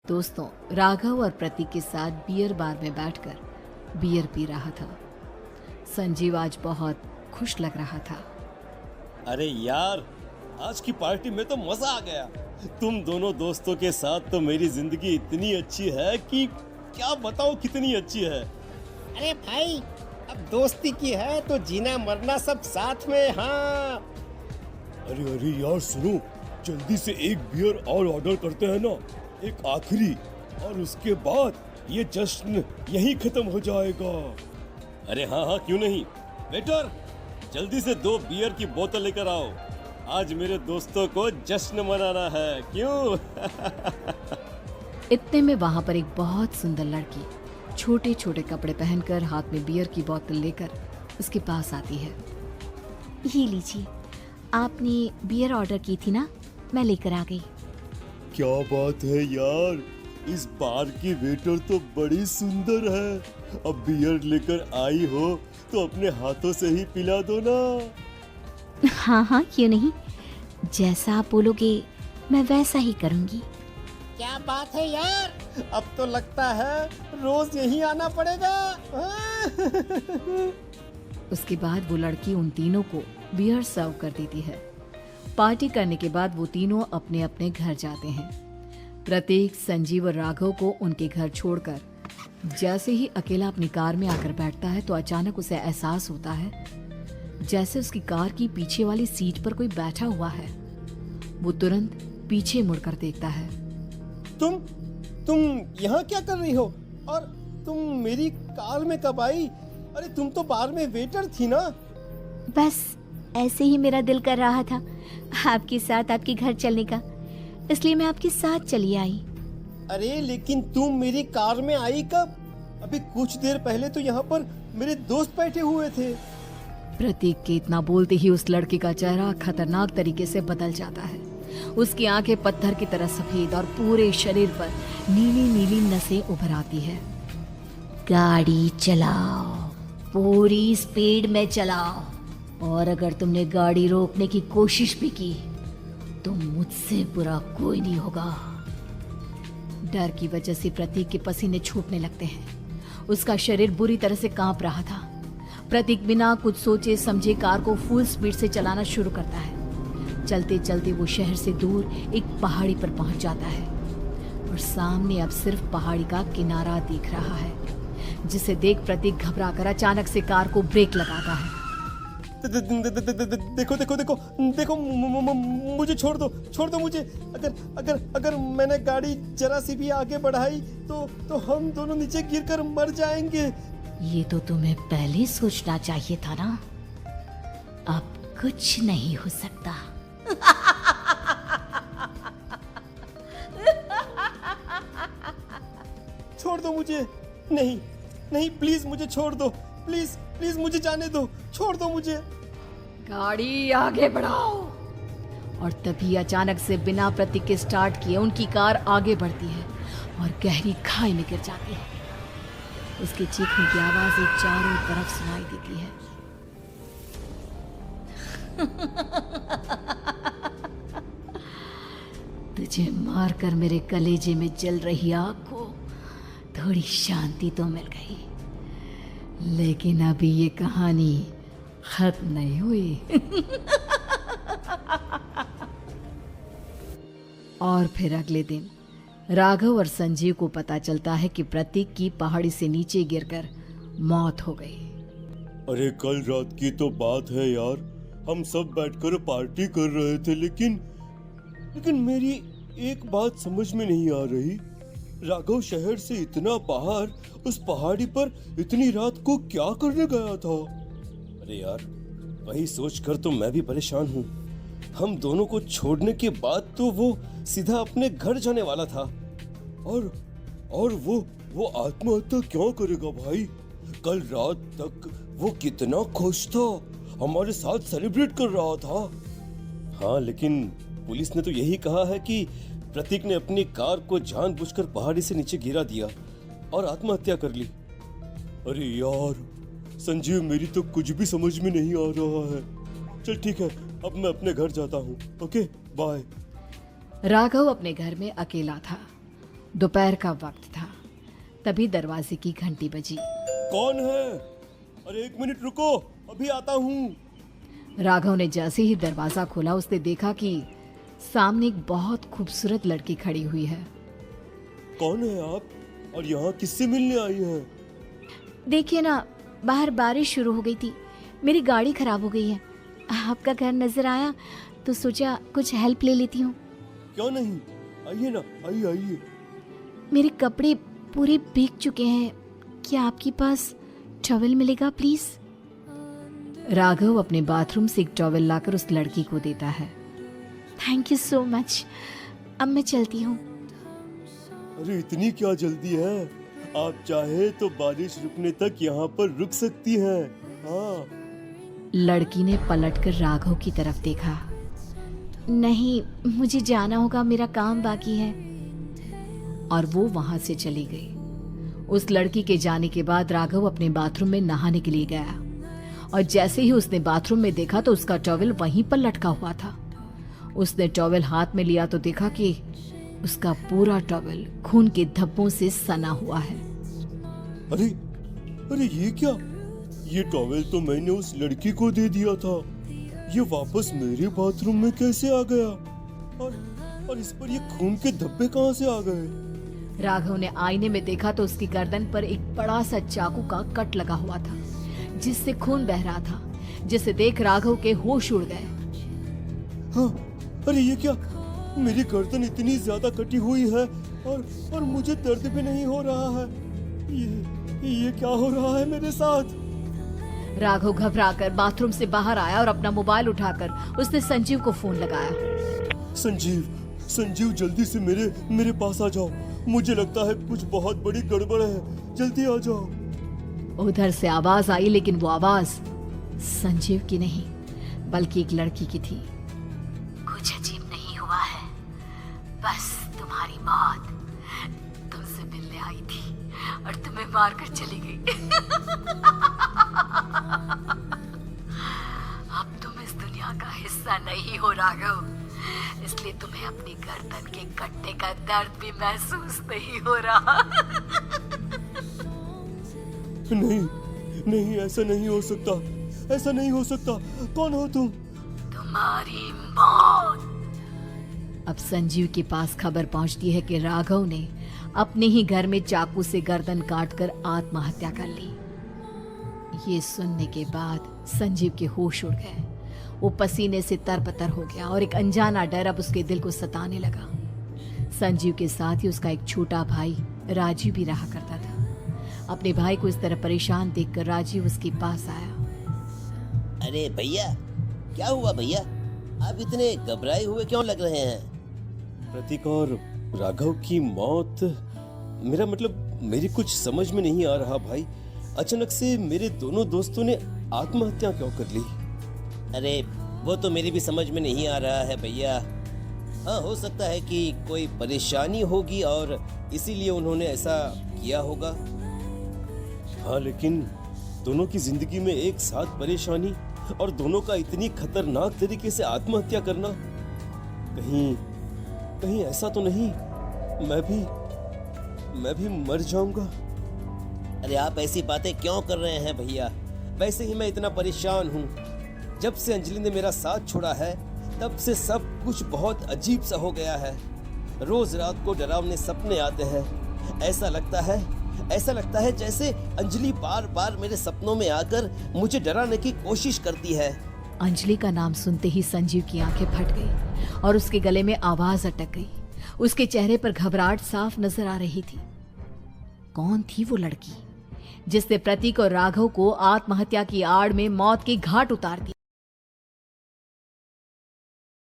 दोस्तों, राघव और प्रतीक के साथ बियर बार में बैठकर बियर पी रहा था। संजीव आज बहुत खुश लग रहा था। अरे यार, आज की पार्टी में तो मजा आ गया। तुम दोनों दोस्तों के साथ तो मेरी जिंदगी इतनी अच्छी है कि क्या बताओ कितनी अच्छी है। अरे भाई, अब दोस्ती की है तो जीना मरना सब साथ में। हाँ अरे अरे यार सुनो, जल्दी से एक बियर और ऑर्डर करते हैं ना, एक आखिरी, और उसके बाद ये जश्न यहीं खत्म हो जाएगा। अरे हाँ हाँ, क्यों नहीं। वेटर, जल्दी से 2 बियर की बोतल लेकर आओ। आज मेरे दोस्तों को जश्न मनाना है, क्यों? इतने में वहां पर एक बहुत सुंदर लड़की छोटे छोटे कपड़े पहनकर हाथ में बियर की बोतल लेकर उसके पास आती है। ये लीजिए, आपने बियर ऑर्डर की थी ना, मैं लेकर आ गई। क्या बात है यार, इस बार की वेटर तो बड़ी सुंदर है। अब बियर लेकर आई हो तो अपने हाथों से ही पिला दो ना। हाँ हाँ, क्यों नहीं, जैसा आप बोलोगे मैं वैसा ही करूँगी। क्या बात है यार, अब तो लगता है रोज यहीं आना पड़ेगा। उसके बाद वो लड़की उन तीनों को बियर सर्व कर देती है। पार्टी करने के बाद वो तीनों अपने अपने घर जाते हैं। प्रतीक, संजीव और राघव को उनके घर छोड़कर जैसे ही अकेला अपनी कार में आकर बैठता है तो अचानक उसे एहसास होता है जैसे उसकी कार की पीछे वाली सीट पर कोई बैठा हुआ है। वो तुरंत पीछे मुड़कर देखता है। तुम यहाँ क्या कर रही हो? और तुम मेरी कार में कब आई? अरे तुम तो बार में वेटर थी ना। बस ऐसे ही मेरा दिल कर रहा था आपके साथ आपके घर चलने का, इसलिए मैं आपके साथ चली आई। अरे लेकिन तुम मेरी कार में आई कब? अभी कुछ देर पहले तो यहाँ पर मेरे दोस्त बैठे हुए थे। प्रतीक के इतना बोलते ही उस लड़के का चेहरा खतरनाक तरीके से बदल जाता है। उसकी आंखें पत्थर की तरह सफेद और पूरे शरीर पर नीली नीली नसें उभर आती है। गाड़ी चलाओ, पूरी स्पीड में चलाओ, और अगर तुमने गाड़ी रोकने की कोशिश भी की तो मुझसे बुरा कोई नहीं होगा। डर की वजह से प्रतीक के पसीने छूटने लगते हैं। उसका शरीर बुरी तरह से कांप रहा था। प्रतीक बिना कुछ सोचे समझे कार को फुल स्पीड से चलाना शुरू करता है। चलते चलते वो शहर से दूर एक पहाड़ी पर पहुंच जाता है और सामने अब सिर्फ पहाड़ी का किनारा दिख रहा है, जिसे देख प्रतीक घबराकर अचानक से कार को ब्रेक लगाता है। देखो देखो देखो देखो, मुझे छोड़ दो मुझे। अगर मैंने गाड़ी जरा सी भी आगे बढ़ाई तो हम दोनों नीचे गिरकर मर जाएंगे। ये तो तुम्हें पहले सोचना चाहिए था ना। अब कुछ नहीं हो सकता। छोड़ दो मुझे। नहीं नहीं, प्लीज मुझे छोड़ दो। प्लीज प्लीज मुझे जाने दो, छोड़ दो मुझे। गाड़ी आगे बढ़ाओ। और तभी अचानक से बिना प्रतीक के स्टार्ट किए उनकी कार आगे बढ़ती है और गहरी खाई में गिर जाती है। उसके चीखने की आवाजें चारों तरफ सुनाई देती है। तुझे मारकर मेरे कलेजे में जल रही आग को थोड़ी शांति तो मिल गई, लेकिन अभी ये कहानी खत्म नहीं हुई। और फिर अगले दिन राघव और संजीव को पता चलता है कि प्रतीक की पहाड़ी से नीचे गिरकर मौत हो गई। अरे कल रात की तो बात है यार, हम सब बैठकर पार्टी कर रहे थे, लेकिन मेरी एक बात समझ में नहीं आ रही। राघव शहर से इतना बाहर उस पहाड़ी पर इतनी रात को क्या करने गया था? अरे यार, वही सोचकर तो मैं भी परेशान हूँ। हम दोनों को छोड़ने के बाद तो वो सीधा अपने घर जाने वाला था, और वो आत्महत्या क्यों करेगा भाई? कल रात तक वो कितना खुश था, हमारे साथ सेलिब्रेट कर रहा था। हाँ, लेकिन पुलिस ने तो यही कहा है कि प्रतीक ने अपनी कार को जानबूझकर पहाड़ी से नीचे गिरा दिया और आत्महत्या कर ली। अरे यार संजीव, मेरी तो कुछ भी समझ में नहीं आ रहा है। चल ठीक है, अब मैं अपने घर जाता हूँ। Okay, bye. राघव अपने घर में अकेला था दोपहर का वक्त था। तभी दरवाजे की घंटी बजी। कौन है? अरे 1 मिनट रुको, अभी आता हूँ। राघव ने जैसे ही दरवाजा खोला उसने देखा कि सामने एक बहुत खूबसूरत लड़की खड़ी हुई है। कौन है आप और यहाँ किससे मिलने आई हैं? देखिए ना, बाहर बारिश शुरू हो गई थी, मेरी गाड़ी खराब हो गई है। आपका घर नजर आया तो सोचा कुछ हेल्प ले लेती हूँ। क्यों नहीं, आइए ना, आइए आइए। मेरे कपड़े पूरे भीग चुके हैं, क्या आपके पास टॉवल मिलेगा प्लीज? राघव अपने बाथरूम से एक टॉवल लाकर उस लड़की को देता है। थैंक यू सो मच, अब मैं चलती हूँ। अरे इतनी क्या जल्दी है? आप चाहे तो बारिश रुकने तक यहाँ पर रुक सकती हैं। हाँ। लड़की ने पलटकर राघव की तरफ देखा। नहीं, मुझे जाना होगा, मेरा काम बाकी है। और वो वहां से चली गई। उस लड़की के जाने के बाद राघव अपने बाथरूम में नहाने के लिए गया और जैसे ही उसने बाथरूम में देखा तो उसका टॉवल वहीं पर लटका हुआ था। उसने टॉवल हाथ में लिया तो देखा कि उसका पूरा टॉवल खून के धब्बों से सना हुआ है। अरे अरे ये क्या? ये टॉवेल तो मैंने उस लड़की को दे दिया था। ये वापस मेरे बाथरूम में कैसे आ गया? और इस पर ये खून के धब्बे कहाँ से आ गए? राघव ने आईने में देखा तो उसकी गर्दन पर एक बड़ा सा चाकू का कट लगा हुआ था जिससे खून बह रहा था, जिसे देख राघव के होश उड़ गए। हाँ, अरे ये क्या? मेरी गर्दन इतनी ज्यादा कटी हुई है और मुझे दर्द भी नहीं हो रहा है। ये क्या हो रहा है मेरे साथ? राघव घबराकर बाथरूम से बाहर आया और अपना मोबाइल उठाकर उसने संजीव को फोन लगाया। संजीव जल्दी से मेरे पास आ जाओ। मुझे लगता है कुछ बहुत बड़ी गड़बड़ है, जल्दी आ जाओ। उधर से आवाज आई, लेकिन वो आवाज संजीव की नहीं बल्कि एक लड़की की थी। कुछ अजीब नहीं हुआ है, बस तुम्हारी मौत तुमसे मिलने आई थी और तुम्हें मारकर चली गई। अब तुम इस दुनिया का हिस्सा नहीं हो राघव, इसलिए तुम्हें अपनी गर्दन के कटने का दर्द भी महसूस नहीं हो रहा। नहीं, ऐसा नहीं हो सकता, ऐसा नहीं हो सकता। कौन हो तुम? तुम्हारी मौत। अब संजीव के पास खबर पहुंचती है कि राघव ने अपने ही घर में चाकू से गर्दन काटकर आत्महत्या कर ली। ये सुनने के बाद संजीव के होश उड़ गए। वो पसीने से तरबतर हो गया और एक अनजाना डर अब उसके दिल को सताने लगा। संजीव के साथ ही उसका एक छोटा भाई राजीव भी रहा करता था। अपने भाई को इस तरह परेशान देखकर राजीव उसके पास आया। अरे भैया, क्या हुआ भैया? आप इतने घबराए हुए क्यों लग रहे हैं? प्रतीक और राघव की मौत, मेरा मतलब मेरी कुछ समझ में नहीं आ रहा भाई। अचानक से मेरे दोनों दोस्तों ने आत्महत्या क्यों कर ली? अरे वो तो मेरी भी समझ में नहीं आ रहा है भैया। हाँ, हो सकता है कि कोई परेशानी होगी और इसीलिए उन्होंने ऐसा किया होगा। हाँ, लेकिन दोनों की जिंदगी में एक साथ परेशानी और दोनों का इतनी खतरनाक तरीके से आत्महत्या करना, कहीं ऐसा तो नहीं मैं भी मर जाऊंगा? अरे आप ऐसी बातें क्यों कर रहे हैं भैया? वैसे ही मैं इतना परेशान हूँ। जब से अंजलि ने मेरा साथ छोड़ा है तब से सब कुछ बहुत अजीब सा हो गया है। रोज रात को डरावने सपने आते हैं। ऐसा लगता है जैसे अंजलि बार बार मेरे सपनों में आकर मुझे डराने की कोशिश करती है। अंजलि का नाम सुनते ही संजीव की आंखें फट गई और उसके गले में आवाज अटक गई। उसके चेहरे पर घबराहट साफ नजर आ रही थी। कौन थी वो लड़की जिसने प्रतीक और राघव को आत्महत्या की आड़ में मौत के घाट उतार दिया?